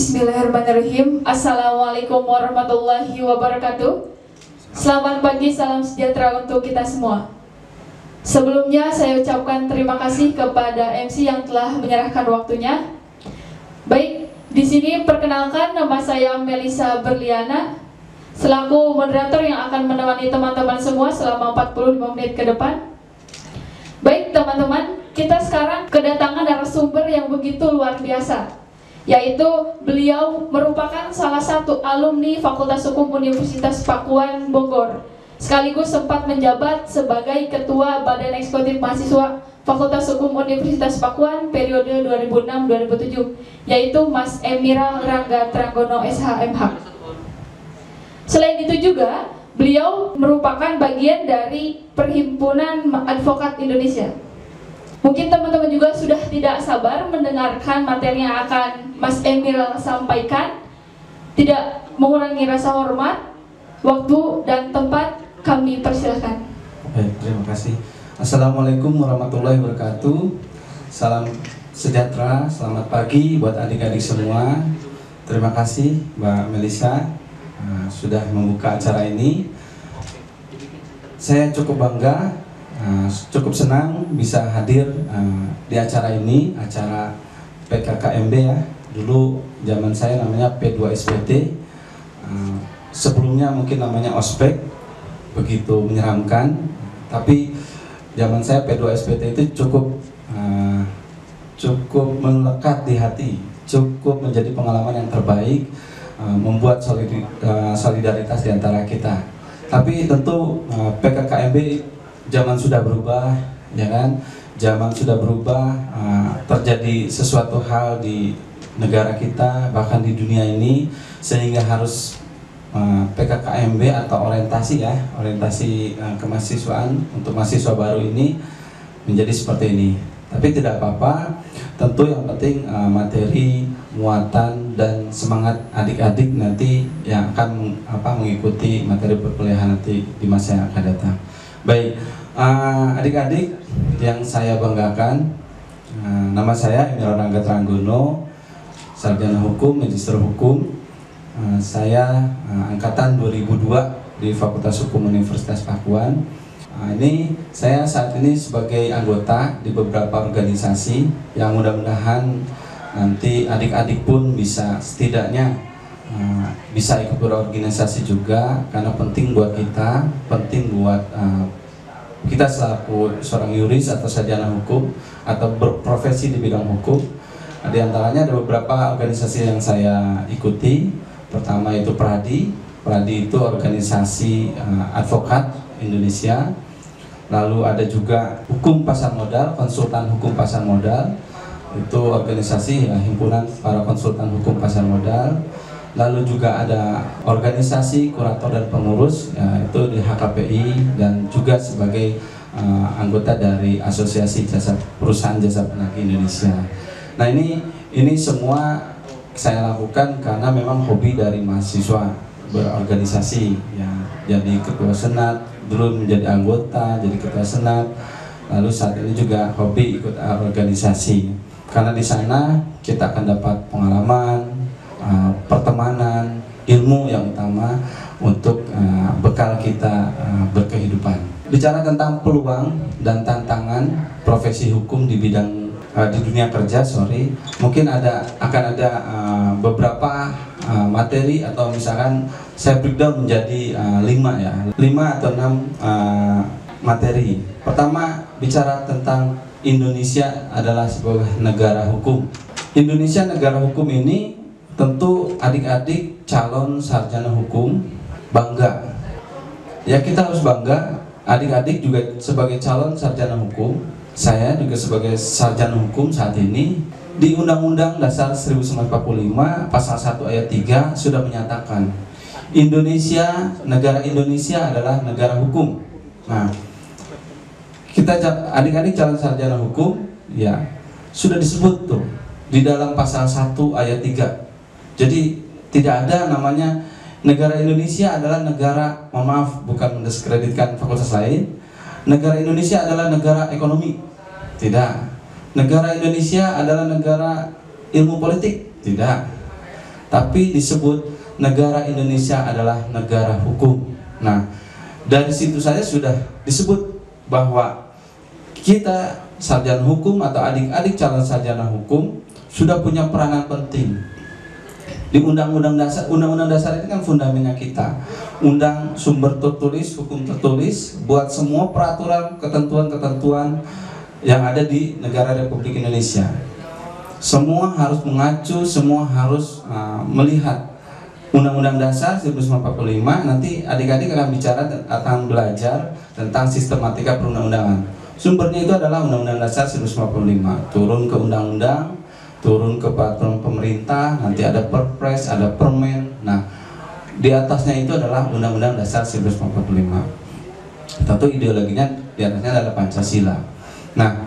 Bismillahirrahmanirrahim. Assalamualaikum warahmatullahi wabarakatuh. Selamat pagi, salam sejahtera untuk kita semua. Sebelumnya saya ucapkan terima kasih kepada MC yang telah menyerahkan waktunya. Baik, di sini perkenalkan, nama saya Melisa Berliana selaku moderator yang akan menemani teman-teman semua selama 45 menit ke depan. Baik teman-teman, kita sekarang kedatangan narasumber yang begitu luar biasa, yaitu beliau merupakan salah satu alumni Fakultas Hukum Universitas Pakuan Bogor, sekaligus sempat menjabat sebagai Ketua Badan Eksekutif Mahasiswa Fakultas Hukum Universitas Pakuan periode 2006-2007, yaitu Mas Emiral Rangga Tranggono SHMH. Selain itu juga, beliau merupakan bagian dari Perhimpunan Advokat Indonesia. Mungkin teman-teman juga sudah tidak sabar mendengarkan materi yang akan Mas Emiral sampaikan. Tidak mengurangi rasa hormat, waktu dan tempat kami persilahkan. Baik, terima kasih. Assalamualaikum warahmatullahi wabarakatuh. Salam sejahtera, selamat pagi buat adik-adik semua. Terima kasih Mbak Melisa sudah membuka acara ini. Saya cukup bangga, cukup senang bisa hadir di acara ini, acara PKKMB ya. Dulu zaman saya namanya P2SPT, sebelumnya mungkin namanya Ospek, begitu menyeramkan. Tapi zaman saya P2SPT itu cukup melekat di hati, cukup menjadi pengalaman yang terbaik, membuat solidaritas di antara kita. Tapi tentu PKKMB zaman sudah berubah, ya kan? Zaman sudah berubah, terjadi sesuatu hal di negara kita, bahkan di dunia ini, sehingga harus PKKMB atau orientasi ya, orientasi kemahasiswaan untuk mahasiswa baru ini menjadi seperti ini. Tapi tidak apa-apa, tentu yang penting materi, muatan, dan semangat adik-adik nanti yang akan mengikuti materi perkuliahan nanti di masa yang akan datang. Baik, adik-adik yang saya banggakan, nama saya Emiral Rangga Tranggono, sarjana hukum, magister hukum. Saya angkatan 2002 di Fakultas Hukum Universitas Pakuan. Ini saya saat ini sebagai anggota di beberapa organisasi yang mudah-mudahan nanti adik-adik pun bisa setidaknya bisa ikut berorganisasi juga, karena penting buat kita, penting buat kita selaku seorang yuris atau sarjana hukum atau berprofesi di bidang hukum. Di antaranya ada beberapa organisasi yang saya ikuti. Pertama itu Pradi. Pradi itu organisasi advokat Indonesia. Lalu ada juga Hukum Pasar Modal, Konsultan Hukum Pasar Modal. Itu organisasi himpunan para konsultan hukum pasar modal. Lalu juga ada organisasi kurator dan pengurus, itu di HKPI, dan juga sebagai anggota dari Asosiasi Perusahaan Jasa Penagih Indonesia. Nah ini semua saya lakukan karena memang hobi dari mahasiswa berorganisasi ya. Jadi ketua senat, dulu menjadi anggota, jadi ketua senat, lalu saat ini juga hobi ikut organisasi. Karena di sana kita akan dapat pengalaman, pertemanan, ilmu yang utama untuk bekal kita berkehidupan. Bicara tentang peluang dan tantangan profesi hukum di bidang di dunia kerja, mungkin akan ada beberapa materi, atau misalkan saya breakdown menjadi 5 atau 6 materi. Pertama, bicara tentang Indonesia adalah sebuah negara hukum. Indonesia negara hukum ini tentu adik-adik calon sarjana hukum bangga. Ya, kita harus bangga. Adik-adik juga sebagai calon sarjana hukum. Saya juga sebagai sarjana hukum saat ini. Di Undang-Undang Dasar 1945 Pasal 1 Ayat 3 sudah menyatakan negara Indonesia adalah negara hukum. Nah, kita adik-adik calon sarjana hukum ya sudah disebut tuh di dalam pasal 1 ayat 3. Jadi tidak ada namanya negara Indonesia adalah negara, mohon maaf bukan mendiskreditkan fakultas lain, negara Indonesia adalah negara ekonomi. Tidak. Negara Indonesia adalah negara ilmu politik. Tidak. tapi disebut negara Indonesia adalah negara hukum. Nah, dari situ saja sudah disebut bahwa kita sarjana hukum atau adik-adik calon sarjana hukum sudah punya peranan penting. Di undang-undang dasar itu kan fundamennya kita. Undang sumber tertulis, hukum tertulis buat semua peraturan, ketentuan-ketentuan yang ada di negara Republik Indonesia. Semua harus mengacu, semua harus melihat Undang-Undang Dasar 1945. Nanti adik-adik akan belajar tentang sistematika perundang-undangan. Sumbernya itu adalah Undang-Undang Dasar 1945, turun ke undang-undang, turun ke peraturan pemerintah, nanti ada perpres, ada permen. Nah, di atasnya itu adalah Undang-Undang Dasar 1945. Tentu ideologinya di atasnya adalah Pancasila. Nah,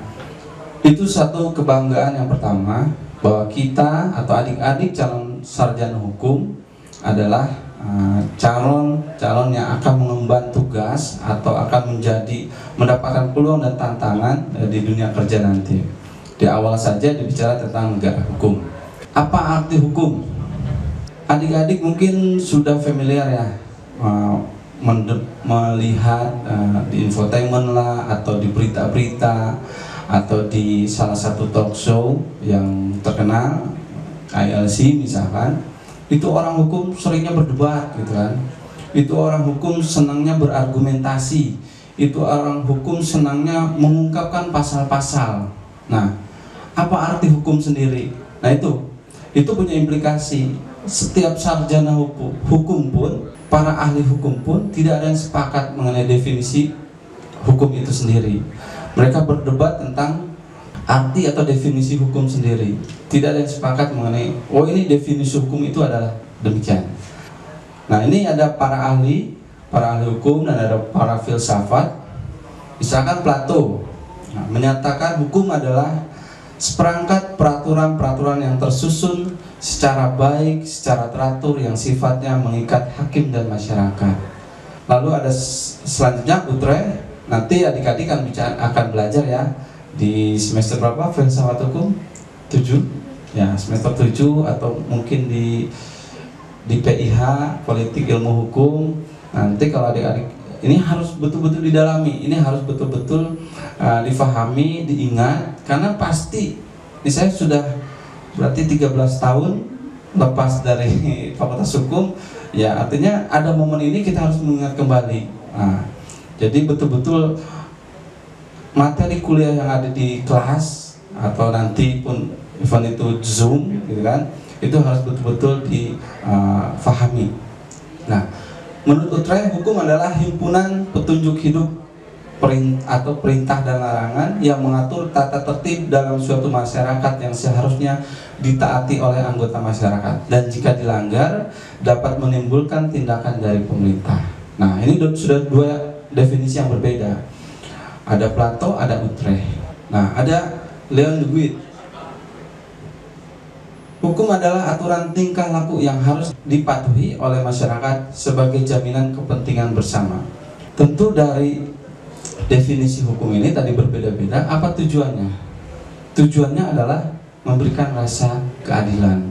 itu satu kebanggaan yang pertama, bahwa kita atau adik-adik calon sarjana hukum adalah calon yang akan mengemban tugas atau akan mendapatkan peluang dan tantangan di dunia kerja nanti. Di awal saja dibicara tentang negara hukum. Apa arti hukum? Adik-adik mungkin sudah familiar ya, melihat di infotainment lah, atau di berita-berita, atau di salah satu talk show yang terkenal, ILC misalkan. Itu orang hukum seringnya berdebat gitu kan. Itu orang hukum senangnya berargumentasi. Itu orang hukum senangnya mengungkapkan pasal-pasal. Nah, apa arti hukum sendiri? Nah, itu punya implikasi. Setiap sarjana hukum pun, para ahli hukum pun tidak ada yang sepakat mengenai definisi hukum itu sendiri. Mereka berdebat tentang arti atau definisi hukum sendiri. Tidak ada yang sepakat mengenai, oh ini definisi hukum itu adalah demikian. Nah, ini ada para ahli hukum dan ada para filsafat. Misalkan Plato menyatakan hukum adalah seperangkat peraturan-peraturan yang tersusun secara baik, secara teratur, yang sifatnya mengikat hakim dan masyarakat. Lalu ada selanjutnya Utrecht. Nanti adik-adik akan belajar ya di semester berapa filsafat hukum? 7 ya, semester 7, atau mungkin di PIH, politik ilmu hukum. Nanti kalau adik-adik, ini harus betul-betul didalami, ini harus betul-betul difahami, diingat, karena pasti ini saya sudah berarti 13 tahun lepas dari Fakultas Hukum, ya artinya ada momen ini kita harus mengingat kembali. Nah, jadi betul-betul materi kuliah yang ada di kelas atau nanti pun event itu Zoom gitu kan, itu harus betul-betul difahami. Nah, menurut Utrecht, hukum adalah himpunan petunjuk hidup atau perintah dan larangan yang mengatur tata tertib dalam suatu masyarakat yang seharusnya ditaati oleh anggota masyarakat, dan jika dilanggar dapat menimbulkan tindakan dari pemerintah. Nah, ini sudah dua definisi yang berbeda. Ada Plato, ada Utrecht. Nah, ada Leon de Guit. Hukum adalah aturan tingkah laku yang harus dipatuhi oleh masyarakat sebagai jaminan kepentingan bersama. Tentu dari definisi hukum ini tadi berbeda-beda. Apa tujuannya? Tujuannya adalah memberikan rasa keadilan,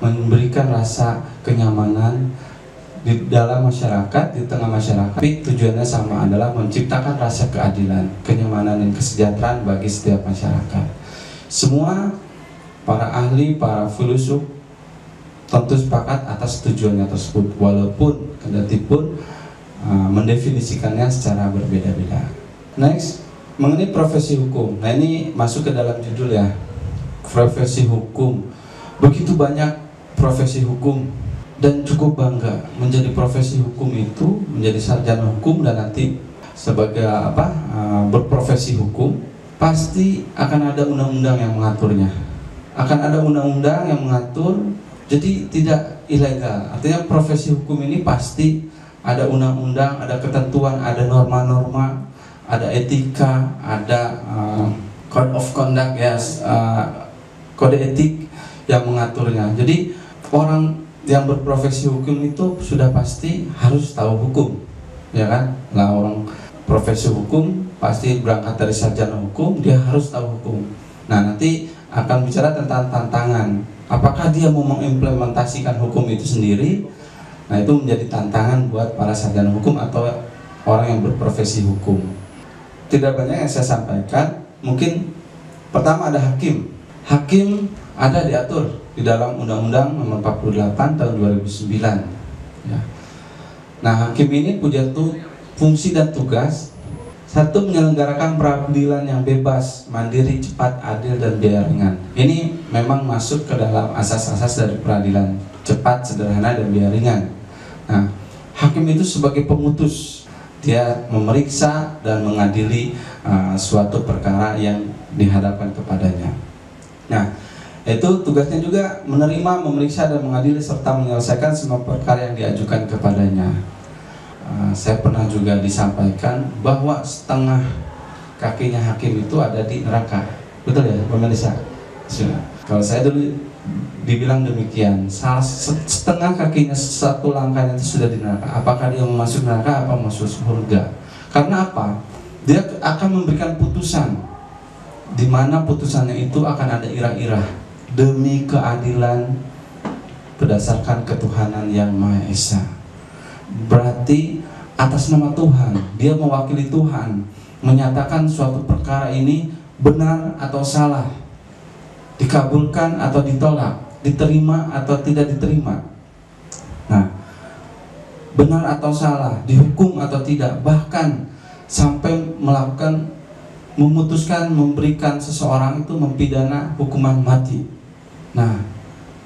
memberikan rasa kenyamanan di dalam masyarakat, di tengah masyarakat. Tapi tujuannya sama, adalah menciptakan rasa keadilan, kenyamanan dan kesejahteraan bagi setiap masyarakat. Semua para ahli, para filsuf tentu sepakat atas tujuannya tersebut, walaupun kendatipun mendefinisikannya secara berbeda-beda. Next, mengenai profesi hukum. Nah, ini masuk ke dalam judul ya, profesi hukum. Begitu banyak profesi hukum, dan cukup bangga menjadi profesi hukum itu, menjadi sarjana hukum, dan nanti sebagai berprofesi hukum. Pasti akan ada undang-undang yang mengaturnya, akan ada undang-undang yang mengatur, jadi tidak ilegal. Artinya profesi hukum ini pasti ada undang-undang, ada ketentuan, ada norma-norma, ada etika, ada code of conduct, kode etik yang mengaturnya. Jadi orang yang berprofesi hukum itu sudah pasti harus tahu hukum, ya kan? Nah, orang profesi hukum pasti berangkat dari sarjana hukum, dia harus tahu hukum. Nah, nanti akan bicara tentang tantangan. Apakah dia mau mengimplementasikan hukum itu sendiri? Nah, itu menjadi tantangan buat para sarjana hukum atau orang yang berprofesi hukum. Tidak banyak yang saya sampaikan. Mungkin pertama ada hakim. Hakim ada diatur di dalam Undang-Undang Nomor 48 tahun 2009. Ya. Nah, hakim ini punya fungsi dan tugas: satu, menyelenggarakan peradilan yang bebas, mandiri, cepat, adil, dan biaya ringan. Ini memang masuk ke dalam asas-asas dari peradilan cepat, sederhana, dan biaya ringan. Nah, hakim itu sebagai pemutus, dia memeriksa dan mengadili suatu perkara yang dihadapkan kepadanya. Nah, itu tugasnya juga menerima, memeriksa, dan mengadili serta menyelesaikan semua perkara yang diajukan kepadanya. Saya pernah juga disampaikan bahwa setengah kakinya hakim itu ada di neraka. Betul ya, pemirsa? Kalau saya dulu dibilang demikian, setengah kakinya, satu langkahnya itu sudah di neraka. Apakah dia mau masuk neraka, apa masuk surga? Karena apa? Dia akan memberikan putusan, di mana putusannya itu akan ada irah-irah demi keadilan berdasarkan ketuhanan yang Maha Esa. Berarti atas nama Tuhan, dia mewakili Tuhan, menyatakan suatu perkara ini benar atau salah, dikabulkan atau ditolak, diterima atau tidak diterima. Nah, benar atau salah, dihukum atau tidak, bahkan sampai memutuskan memberikan seseorang itu mempidana hukuman mati. Nah,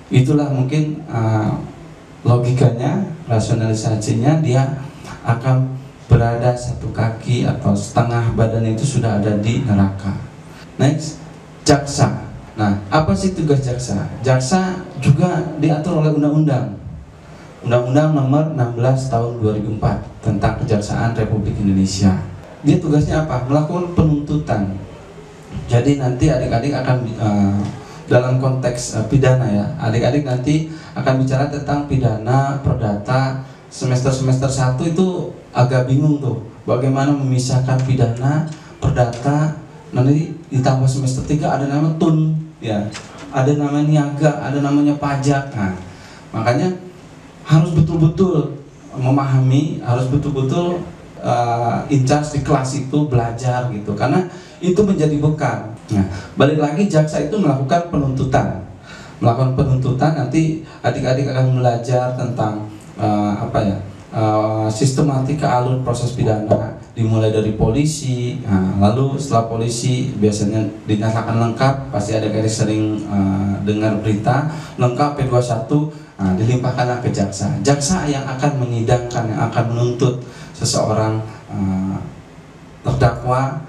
itulah mungkin logikanya, rasionalisasinya, dia akan berada satu kaki atau setengah badan itu sudah ada di neraka. Next, jaksa. Nah, apa sih tugas jaksa? Jaksa juga diatur oleh undang-undang. Undang-Undang Nomor 16 tahun 2004 tentang Kejaksaan Republik Indonesia. Dia tugasnya apa? Melakukan penuntutan. Jadi nanti adik-adik akan dalam konteks pidana ya, adik-adik nanti akan bicara tentang pidana, perdata. Semester 1 itu agak bingung tuh, bagaimana memisahkan pidana, perdata. Nanti ditambah semester 3 ada nama tun ya, ada namanya niaga, ada namanya pajak. Nah, makanya harus betul-betul memahami, harus betul-betul in charge di kelas itu, belajar gitu, karena itu menjadi bekal. Nah, balik lagi, jaksa itu melakukan penuntutan. Nanti adik-adik akan belajar tentang sistematika alur proses pidana, dimulai dari polisi. Nah, lalu setelah polisi biasanya dinyatakan lengkap, pasti adik-adik sering dengar berita lengkap P21, dilimpahkanlah ke jaksa. Jaksa yang akan menyidangkan, yang akan menuntut seseorang terdakwa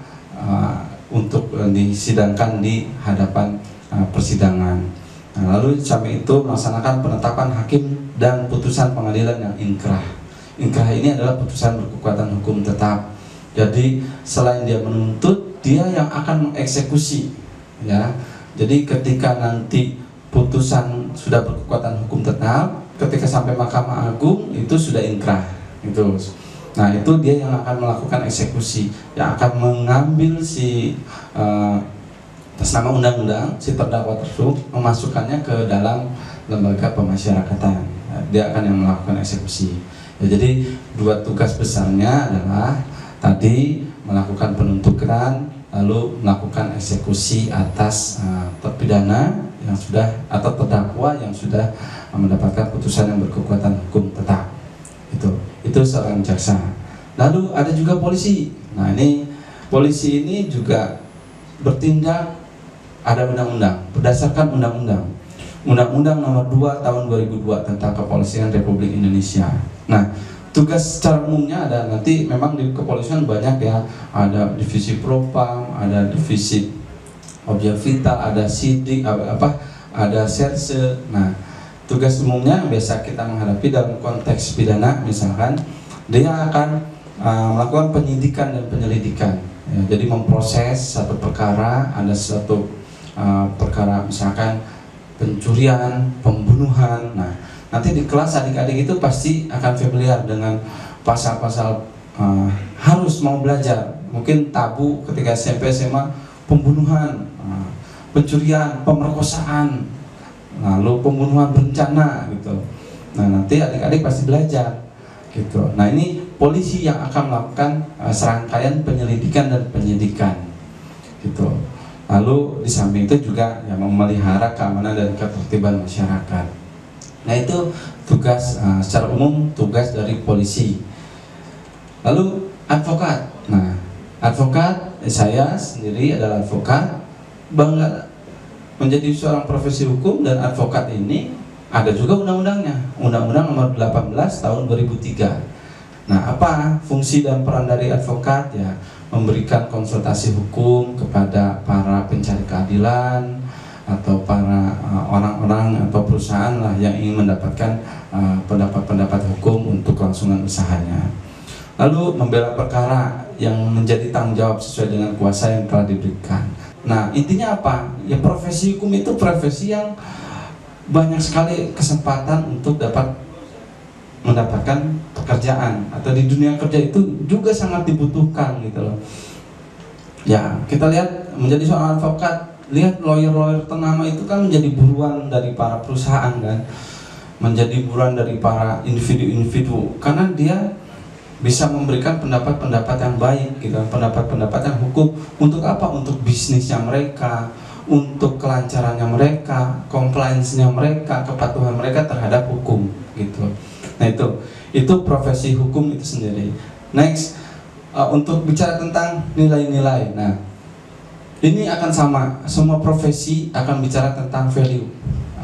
untuk disidangkan di hadapan persidangan. Nah, lalu sampai itu melaksanakan penetapan hakim dan putusan pengadilan yang inkrah. Inkrah ini adalah putusan berkekuatan hukum tetap. Jadi selain dia menuntut, dia yang akan mengeksekusi. Ya, jadi ketika nanti putusan sudah berkekuatan hukum tetap, ketika sampai Mahkamah Agung itu sudah inkrah. Itu. Nah, itu dia yang akan melakukan eksekusi, yang akan mengambil si atas nama undang-undang si terdakwa tersebut, memasukkannya ke dalam lembaga pemasyarakatan. Dia akan yang melakukan eksekusi. Ya, jadi dua tugas besarnya adalah tadi melakukan penuntutan, lalu melakukan eksekusi atas terpidana yang sudah atau terdakwa yang sudah mendapatkan putusan yang berkekuatan hukum tetap. Itu seorang jaksa. Lalu ada juga polisi. Nah, ini polisi ini juga bertindak, ada undang-undang, berdasarkan Undang-Undang Nomor 2 tahun 2002 tentang Kepolisian Republik Indonesia. Nah, tugas secara umumnya ada, nanti memang di kepolisian banyak ya, ada divisi propam, ada divisi objek vital, ada sidik, ada serse. Nah, tugas umumnya biasa kita menghadapi dalam konteks pidana, misalkan dia akan melakukan penyidikan dan penyelidikan. Ya, jadi memproses satu perkara, ada satu perkara misalkan pencurian, pembunuhan. Nah, nanti di kelas adik-adik itu pasti akan familiar dengan pasal-pasal, harus mau belajar. Mungkin tabu ketika SMP SMA, pembunuhan. pencurian, pemerkosaan, lalu pembunuhan berencana gitu. Nah, nanti adik-adik pasti belajar gitu. Nah, ini polisi yang akan melakukan serangkaian penyelidikan dan penyidikan gitu. Lalu di samping itu juga yang memelihara keamanan dan ketertiban masyarakat. Nah, itu tugas secara umum tugas dari polisi. Lalu advokat. Nah, advokat, saya sendiri adalah advokat, bangga menjadi seorang profesi hukum, dan advokat ini ada juga undang-undangnya, Undang-Undang Nomor 18 Tahun 2003. Nah, apa fungsi dan peran dari advokat? Ya, memberikan konsultasi hukum kepada para pencari keadilan atau para orang-orang atau perusahaan lah yang ingin mendapatkan pendapat-pendapat hukum untuk kelangsungan usahanya. Lalu membela perkara yang menjadi tanggung jawab sesuai dengan kuasa yang telah diberikan. Nah, intinya apa? Ya, profesi hukum itu profesi yang banyak sekali kesempatan untuk dapat mendapatkan pekerjaan, atau di dunia kerja itu juga sangat dibutuhkan gitu loh. Ya, kita lihat menjadi seorang advokat, lihat lawyer-lawyer ternama itu kan menjadi buruan dari para perusahaan kan, menjadi buruan dari para individu-individu, karena dia bisa memberikan pendapat-pendapat yang baik gitu, pendapat-pendapat yang hukum. Untuk apa? Untuk bisnisnya mereka, untuk kelancarannya mereka, compliance-nya mereka, kepatuhan mereka terhadap hukum gitu. Nah, itu profesi hukum itu sendiri. Next, untuk bicara tentang nilai-nilai. Nah, ini akan sama, semua profesi akan bicara tentang value,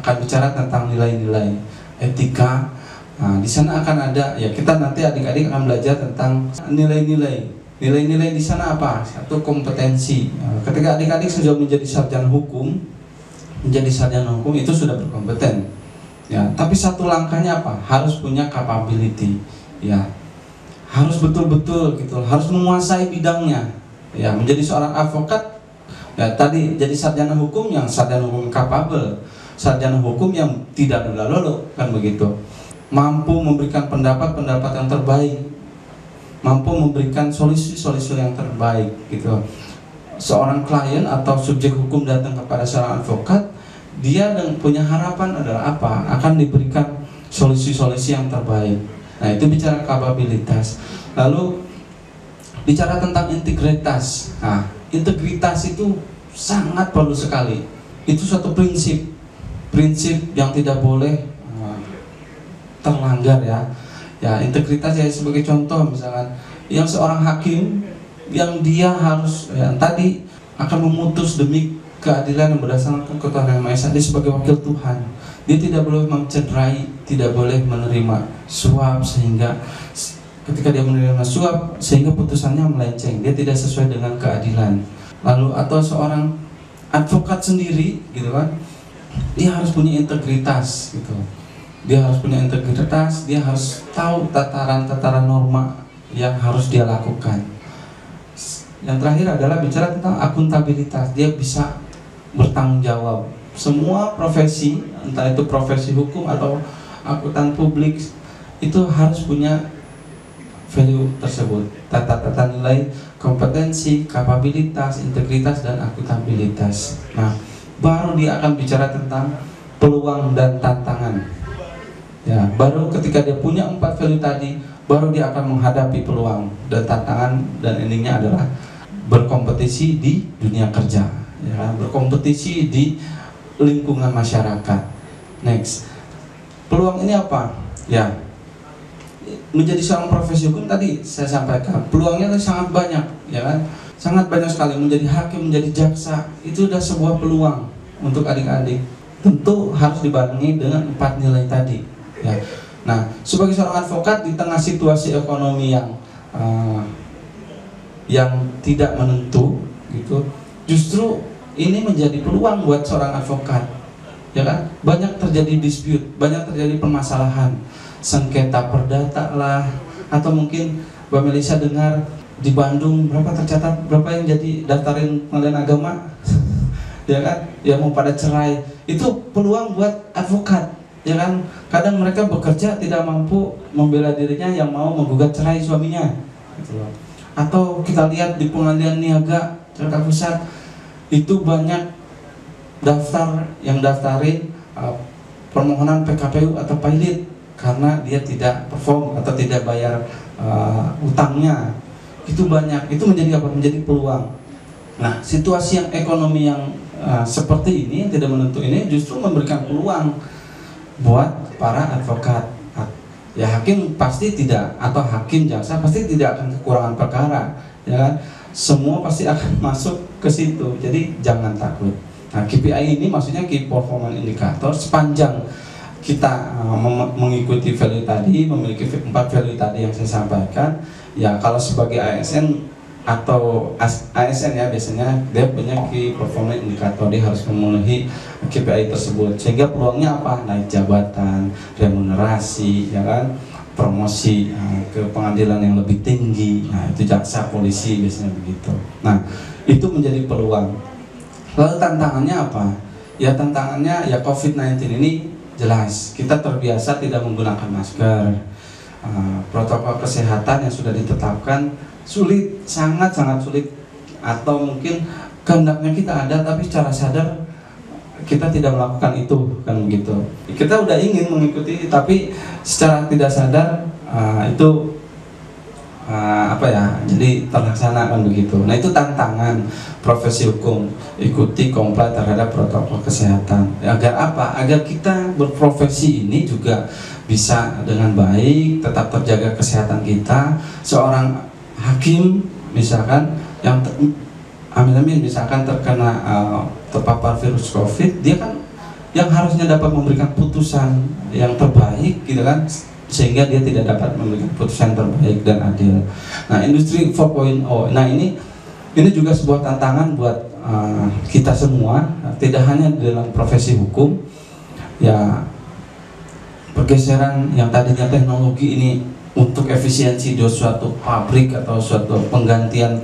akan bicara tentang nilai-nilai, etika. Nah, di sana akan ada, ya kita nanti adik-adik akan belajar tentang nilai-nilai. Nilai-nilai di sana apa? Satu, kompetensi. Ketika adik-adik sudah menjadi sarjana hukum, itu sudah berkompeten. Ya, tapi satu langkahnya apa? Harus punya capability. Ya, harus betul-betul gitu, harus menguasai bidangnya. Ya, menjadi seorang advokat, ya tadi jadi sarjana hukum yang sarjana hukum capable, sarjana hukum yang tidak lulu kan begitu. Mampu memberikan pendapat-pendapat yang terbaik, mampu memberikan solusi-solusi yang terbaik gitu. Seorang klien atau subjek hukum datang kepada seorang advokat, dia dan punya harapan adalah apa? Akan diberikan solusi-solusi yang terbaik. Nah, itu bicara kapabilitas. Lalu bicara tentang integritas. Nah, integritas itu sangat perlu sekali. Itu suatu prinsip yang tidak boleh terlanggar ya. Ya, integritas ya, sebagai contoh misalkan yang seorang hakim yang dia harus tadi akan memutus demi keadilan yang berdasarkan ketuhanan yang Maha Esa, dia sebagai wakil Tuhan. Dia tidak boleh mencederai, tidak boleh menerima suap, sehingga ketika dia menerima suap sehingga putusannya melenceng, dia tidak sesuai dengan keadilan. Lalu atau seorang advokat sendiri gitu kan, dia harus punya integritas gitu. Dia harus punya integritas, dia harus tahu tataran-tataran norma yang harus dia lakukan. Yang terakhir adalah bicara tentang akuntabilitas. Dia bisa bertanggung jawab. Semua profesi, entah itu profesi hukum atau akuntan publik, itu harus punya value tersebut. Tata nilai, kompetensi, kapabilitas, integritas, dan akuntabilitas. Nah, baru dia akan bicara tentang peluang dan tantangan. Ya, baru ketika dia punya 4 value tadi, baru dia akan menghadapi peluang dan tantangan, dan endingnya adalah berkompetisi di dunia kerja, ya, berkompetisi di lingkungan masyarakat. Next, peluang ini apa? Ya, menjadi seorang profesi hukum tadi saya sampaikan, peluangnya sangat banyak, ya kan? Sangat banyak sekali. Menjadi hakim, menjadi jaksa, itu sudah sebuah peluang untuk adik-adik. Tentu harus dibarengi dengan 4 nilai tadi. Ya. Nah, sebagai seorang advokat di tengah situasi ekonomi yang tidak menentu, gitu, justru ini menjadi peluang buat seorang advokat, ya kan? Banyak terjadi dispute, banyak terjadi permasalahan, sengketa perdata lah, atau mungkin Mbak Melisa dengar di Bandung berapa tercatat, berapa yang jadi daftarin pengadilan agama, ya kan? Ya mau pada cerai, itu peluang buat advokat. Ya kan, kadang mereka bekerja tidak mampu membela dirinya yang mau menggugat cerai suaminya gitu loh. Atau kita lihat di pengadilan niaga Jakarta Pusat, itu banyak daftarin permohonan PKPU atau pilot karena dia tidak perform atau tidak bayar utangnya. Itu banyak, itu menjadi apa? Menjadi peluang. Nah, situasi yang ekonomi yang seperti ini, yang tidak menentu ini justru memberikan peluang buat para advokat. Ya, hakim pasti tidak, atau hakim jaksa pasti tidak akan kekurangan perkara, ya kan? Semua pasti akan masuk ke situ. Jadi jangan takut. Nah, KPI ini maksudnya Key Performance Indicator. Sepanjang kita mengikuti value tadi, memiliki 4 value tadi yang saya sampaikan, ya kalau sebagai ASN atau ASN ya biasanya dia punya Key Performance Indicator, dia harus memenuhi KPI tersebut, sehingga peluangnya apa? Naik jabatan, remunerasi, ya kan, promosi ke pengadilan yang lebih tinggi. Nah, itu jaksa, polisi biasanya begitu. Nah, itu menjadi peluang. Lalu tantangannya apa? Ya tantangannya ya COVID-19 ini jelas kita terbiasa tidak menggunakan masker. Protokol kesehatan yang sudah ditetapkan sulit, sangat-sangat sulit, atau mungkin kehendaknya kita ada tapi secara sadar kita tidak melakukan itu, kan begitu. Kita udah ingin mengikuti tapi secara tidak sadar itu jadi terlaksana, kan begitu. Nah, itu tantangan profesi hukum, ikuti comply terhadap protokol kesehatan. Agar apa? Agar kita berprofesi ini juga bisa dengan baik, tetap terjaga kesehatan kita. Seorang hakim misalkan yang amin misalkan terkena terpapar virus COVID, dia kan yang harusnya dapat memberikan putusan yang terbaik, gitu kan, sehingga dia tidak dapat memberikan putusan terbaik dan adil. Nah, industri 4.0, nah ini juga sebuah tantangan buat kita semua, tidak hanya dalam profesi hukum. Ya, pergeseran yang tadinya teknologi ini untuk efisiensi di suatu pabrik atau suatu penggantian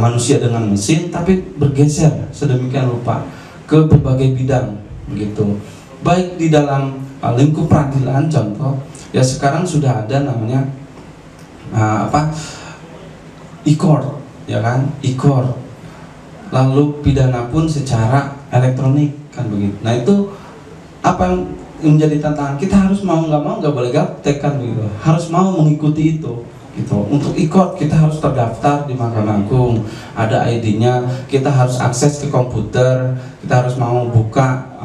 manusia dengan mesin, tapi bergeser sedemikian rupa ke berbagai bidang, begitu. Baik di dalam lingkup peradilan, contoh, ya sekarang sudah ada namanya e-court, ya kan, e-court. Lalu pidana pun secara elektronik, kan begitu. Nah, itu apa yang menjadi tantangan? Kita harus mau nggak boleh gaptek, kan begitu. Harus mau mengikuti itu, gitu. Untuk e-court kita harus terdaftar di Mahkamah Agung, ada ID-nya, kita harus akses ke komputer, kita harus mau buka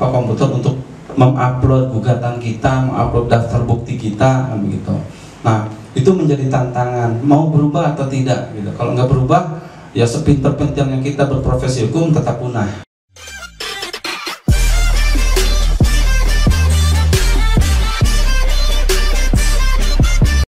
komputer untuk mengupload gugatan kita, mengupload daftar bukti kita, kan begitu. Nah, itu menjadi tantangan, mau berubah atau tidak, gitu. Kalau nggak berubah, ya sepinter-pinternya kita berprofesi hukum tetap punah,